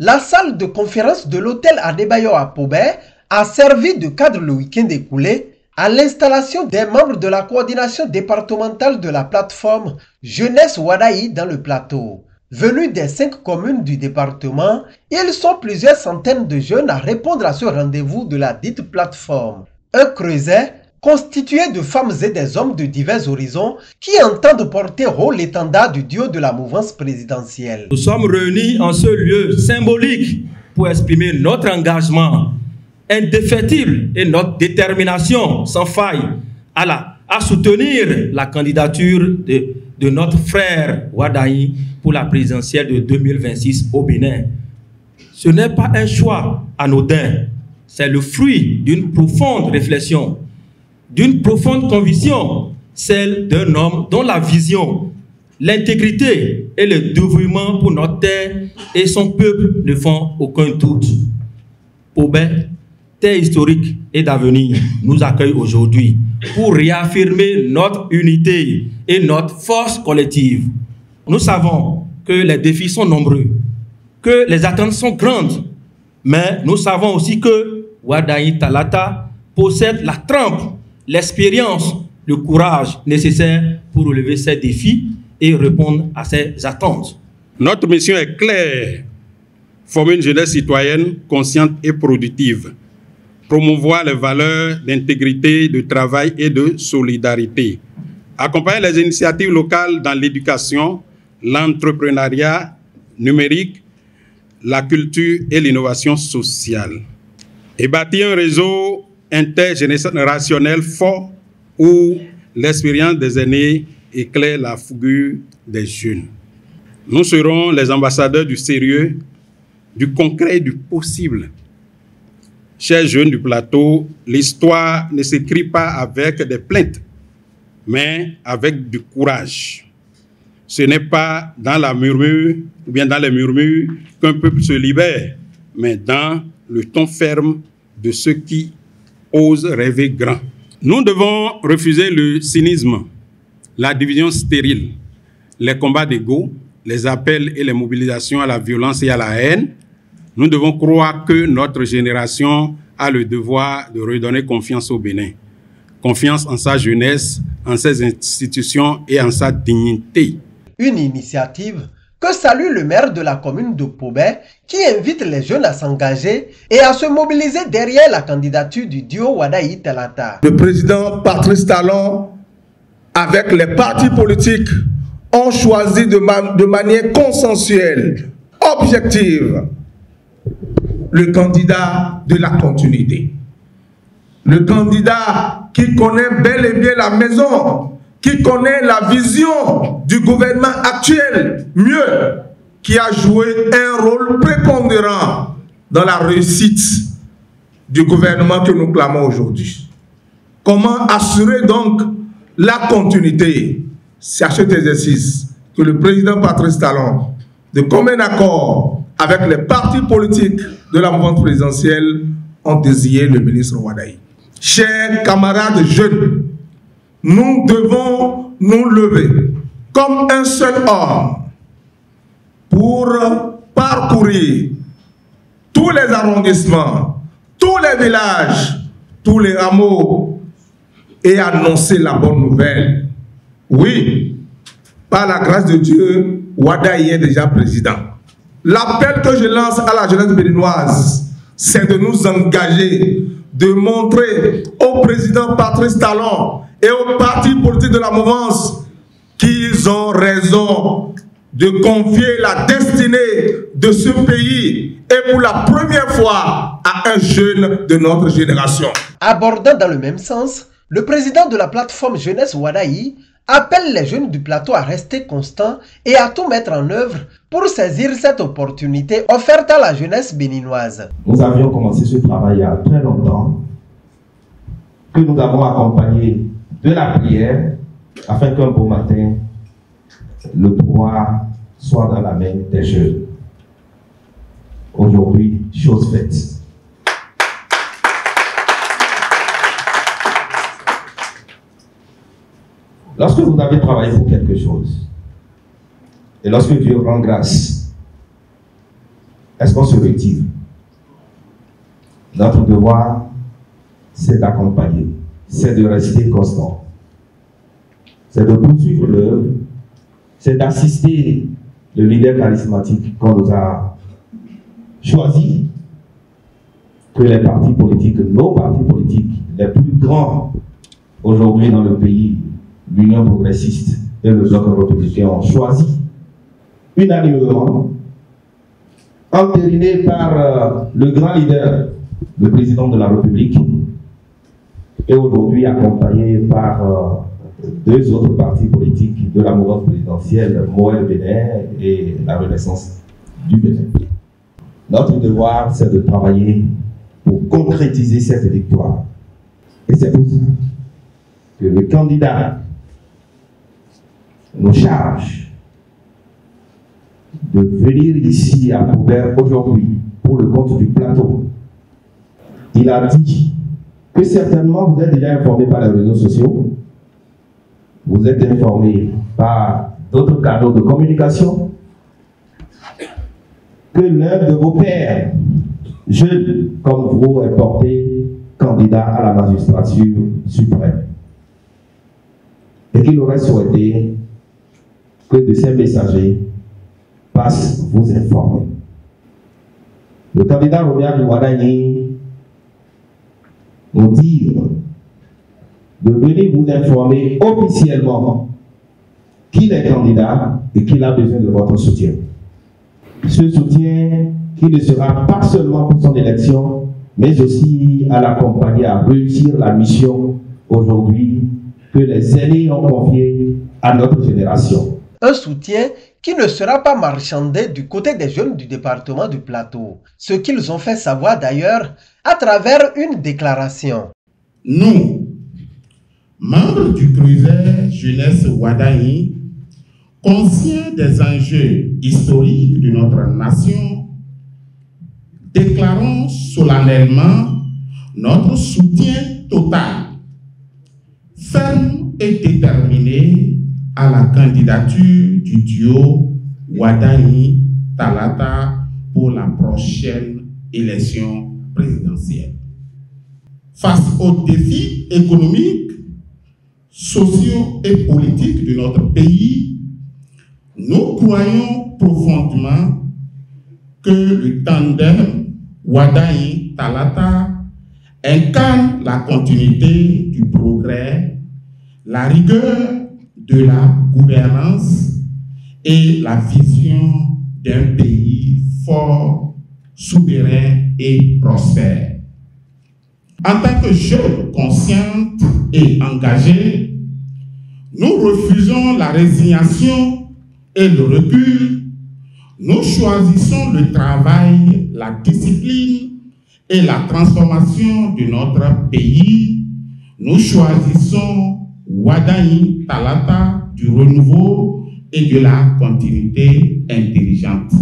La salle de conférence de l'hôtel Adebayo à Pobé a servi de cadre le week-end écoulé à l'installation des membres de la coordination départementale de la plateforme Jeunesse Wadaï dans le plateau. Venus des 5 communes du département, ils sont plusieurs centaines de jeunes à répondre à ce rendez-vous de la dite plateforme. Un creuset constitué de femmes et des hommes de divers horizons qui entendent porter haut l'étendard du duo de la mouvance présidentielle. Nous sommes réunis en ce lieu symbolique pour exprimer notre engagement indéfectible et notre détermination sans faille à soutenir la candidature de notre frère Wadaï pour la présidentielle de 2026 au Bénin. Ce n'est pas un choix anodin, c'est le fruit d'une profonde réflexion, d'une profonde conviction, celle d'un homme dont la vision, l'intégrité et le dévouement pour notre terre et son peuple ne font aucun doute. Pobé, terre historique et d'avenir, nous accueille aujourd'hui pour réaffirmer notre unité et notre force collective. Nous savons que les défis sont nombreux, que les attentes sont grandes, mais nous savons aussi que Wadaï Talata possède la trempe, l'expérience, le courage nécessaires pour relever ces défis et répondre à ces attentes. Notre mission est claire, former une jeunesse citoyenne consciente et productive, promouvoir les valeurs d'intégrité, de travail et de solidarité, accompagner les initiatives locales dans l'éducation, l'entrepreneuriat numérique, la culture et l'innovation sociale, et bâtir un réseau intergénérationnel fort où l'expérience des aînés éclaire la figure des jeunes. Nous serons les ambassadeurs du sérieux, du concret et du possible. Chers jeunes du plateau, l'histoire ne s'écrit pas avec des plaintes, mais avec du courage. Ce n'est pas dans la murmure ou bien dans les murmures qu'un peuple se libère, mais dans le ton ferme de ceux qui osent rêver grand. Nous devons refuser le cynisme, la division stérile, les combats d'ego, les appels et les mobilisations à la violence et à la haine. Nous devons croire que notre génération a le devoir de redonner confiance au Bénin. Confiance en sa jeunesse, en ses institutions et en sa dignité. Une initiative que salue le maire de la commune de Pobé qui invite les jeunes à s'engager et à se mobiliser derrière la candidature du duo Wadaï Talata. Le président Patrice Talon, avec les partis politiques, ont choisi de manière consensuelle, objective, le candidat de la continuité. Le candidat qui connaît bel et bien la maison, qui connaît la vision du gouvernement actuel mieux, qui a joué un rôle prépondérant dans la réussite du gouvernement que nous clamons aujourd'hui. Comment assurer donc la continuité? C'est à cet exercice que le président Patrice Talon, de commun accord avec les partis politiques de la mouvance présidentielle, ont désigné le ministre Wadaï. Chers camarades jeunes, nous devons nous lever comme un seul homme pour parcourir tous les arrondissements, tous les villages, tous les hameaux et annoncer la bonne nouvelle. Oui, par la grâce de Dieu, Wadaï est déjà président. L'appel que je lance à la jeunesse béninoise, c'est de nous engager, de montrer au président Patrice Talon et aux partis politiques de la mouvance qu'ils ont raison de confier la destinée de ce pays et pour la première fois à un jeune de notre génération. Abordant dans le même sens, le président de la plateforme Jeunesse Wadaï appelle les jeunes du plateau à rester constants et à tout mettre en œuvre pour saisir cette opportunité offerte à la jeunesse béninoise. Nous avions commencé ce travail il y a très longtemps, que nous avons accompagné de la prière, afin qu'un beau matin, le pouvoir soit dans la main des jeunes. Aujourd'hui, chose faite. Lorsque vous avez travaillé pour quelque chose, et lorsque Dieu rend grâce, est-ce qu'on se retire? Notre devoir, c'est d'accompagner, c'est de rester constant, c'est de poursuivre l'œuvre, c'est d'assister le leader charismatique qu'on nous a choisi, que les partis politiques, nos partis politiques, les plus grands aujourd'hui dans le pays, l'Union progressiste et le Bloc républicain ont choisi unanimement, entériné par le grand leader, le président de la République, et aujourd'hui accompagné par deux autres partis politiques de la mouvance présidentielle, Moël Bénin et la Renaissance du Bénin. Notre devoir, c'est de travailler pour concrétiser cette victoire. Et c'est pour ça que le candidat nous charge de venir ici à Paubert aujourd'hui pour le compte du plateau. Il a dit que certainement vous êtes déjà informé par les réseaux sociaux, vous êtes informé par d'autres canaux de communication, que l'un de vos pères, jeune comme vous, est porté candidat à la magistrature suprême. Et qu'il aurait souhaité que de ces messagers passent vous informer. Le candidat Robert Ouadani nous dit de venir vous informer officiellement qu'il est candidat et qu'il a besoin de votre soutien. Ce soutien qui ne sera pas seulement pour son élection, mais aussi à l'accompagner à réussir la mission aujourd'hui que les aînés ont confiée à notre génération. Un soutien qui ne sera pas marchandé du côté des jeunes du département du Plateau, ce qu'ils ont fait savoir d'ailleurs à travers une déclaration. Nous, membres du Creuset Jeunesse Ouadani, conscients des enjeux historiques de notre nation, déclarons solennellement notre soutien total, ferme et déterminé à la candidature du duo Ouadani-Talata pour la prochaine élection présidentielle. Face aux défis économiques, sociaux et politiques de notre pays, nous croyons profondément que le tandem Ouadani-Talata incarne la continuité du progrès, la rigueur de la gouvernance et la vision d'un pays fort, souverain et prospère. En tant que jeunes conscientes et engagées, nous refusons la résignation et le recul. Nous choisissons le travail, la discipline et la transformation de notre pays. Nous choisissons Ouadani-Talata du renouveau et de la continuité intelligente.